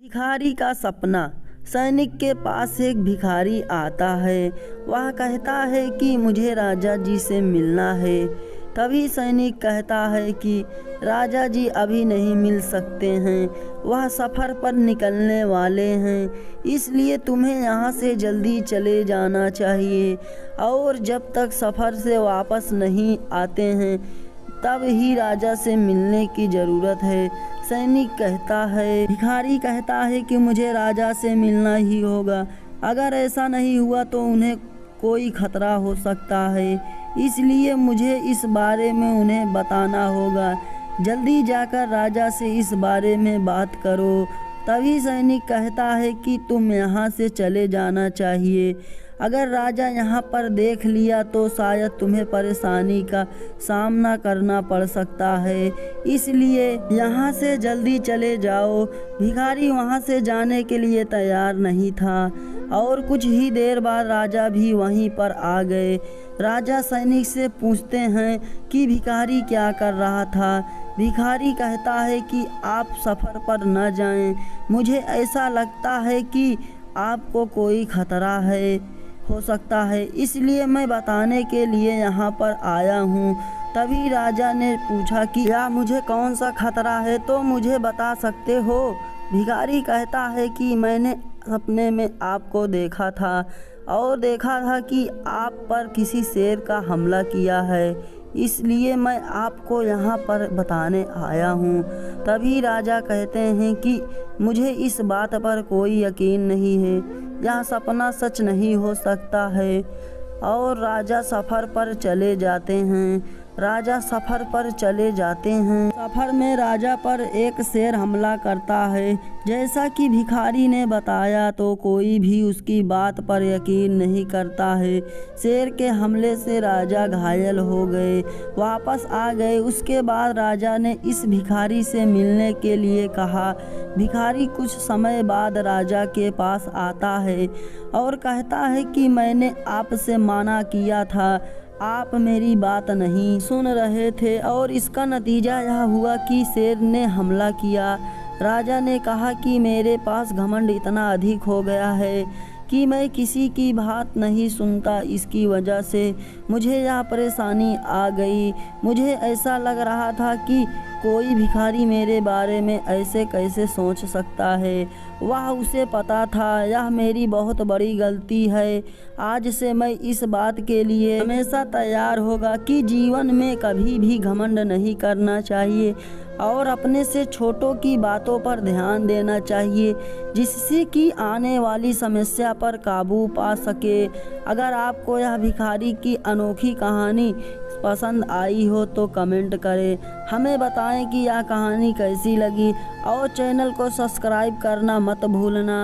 भिखारी का सपना। सैनिक के पास एक भिखारी आता है। वह कहता है कि मुझे राजा जी से मिलना है। तभी सैनिक कहता है कि राजा जी अभी नहीं मिल सकते हैं, वह सफ़र पर निकलने वाले हैं, इसलिए तुम्हें यहाँ से जल्दी चले जाना चाहिए और जब तक सफ़र से वापस नहीं आते हैं तब ही राजा से मिलने की ज़रूरत है। सैनिक कहता है, भिखारी कहता है कि मुझे राजा से मिलना ही होगा, अगर ऐसा नहीं हुआ तो उन्हें कोई खतरा हो सकता है, इसलिए मुझे इस बारे में उन्हें बताना होगा। जल्दी जाकर राजा से इस बारे में बात करो। तभी सैनिक कहता है कि तुम यहाँ से चले जाना चाहिए, अगर राजा यहाँ पर देख लिया तो शायद तुम्हें परेशानी का सामना करना पड़ सकता है, इसलिए यहाँ से जल्दी चले जाओ। भिखारी वहाँ से जाने के लिए तैयार नहीं था और कुछ ही देर बाद राजा भी वहीं पर आ गए। राजा सैनिक से पूछते हैं कि भिखारी क्या कर रहा था। भिखारी कहता है कि आप सफ़र पर न जाएं, मुझे ऐसा लगता है कि आपको कोई खतरा हो सकता है, इसलिए मैं बताने के लिए यहाँ पर आया हूँ। तभी राजा ने पूछा कि क्या मुझे कौन सा खतरा है, तो मुझे बता सकते हो। भिखारी कहता है कि मैंने सपने में आपको देखा था और देखा था कि आप पर किसी शेर का हमला किया है, इसलिए मैं आपको यहाँ पर बताने आया हूँ। तभी राजा कहते हैं कि मुझे इस बात पर कोई यकीन नहीं है, यह सपना सच नहीं हो सकता है। और राजा सफ़र पर चले जाते हैं। सफ़र में राजा पर एक शेर हमला करता है। जैसा कि भिखारी ने बताया तो कोई भी उसकी बात पर यकीन नहीं करता है। शेर के हमले से राजा घायल हो गए, वापस आ गए। उसके बाद राजा ने इस भिखारी से मिलने के लिए कहा। भिखारी कुछ समय बाद राजा के पास आता है और कहता है कि मैंने आपसे मना किया था, आप मेरी बात नहीं सुन रहे थे और इसका नतीजा यह हुआ कि शेर ने हमला किया। राजा ने कहा कि मेरे पास घमंड इतना अधिक हो गया है कि मैं किसी की बात नहीं सुनता, इसकी वजह से मुझे यह परेशानी आ गई। मुझे ऐसा लग रहा था कि कोई भिखारी मेरे बारे में ऐसे कैसे सोच सकता है, वह उसे पता था। यह मेरी बहुत बड़ी गलती है। आज से मैं इस बात के लिए हमेशा तैयार होगा कि जीवन में कभी भी घमंड नहीं करना चाहिए और अपने से छोटों की बातों पर ध्यान देना चाहिए, जिससे कि आने वाली समस्या पर काबू पा सके। अगर आपको यह भिखारी की अनोखी कहानी पसंद आई हो तो कमेंट करें, हमें बताएं कि यह कहानी कैसी लगी और चैनल को सब्सक्राइब करना मत भूलना।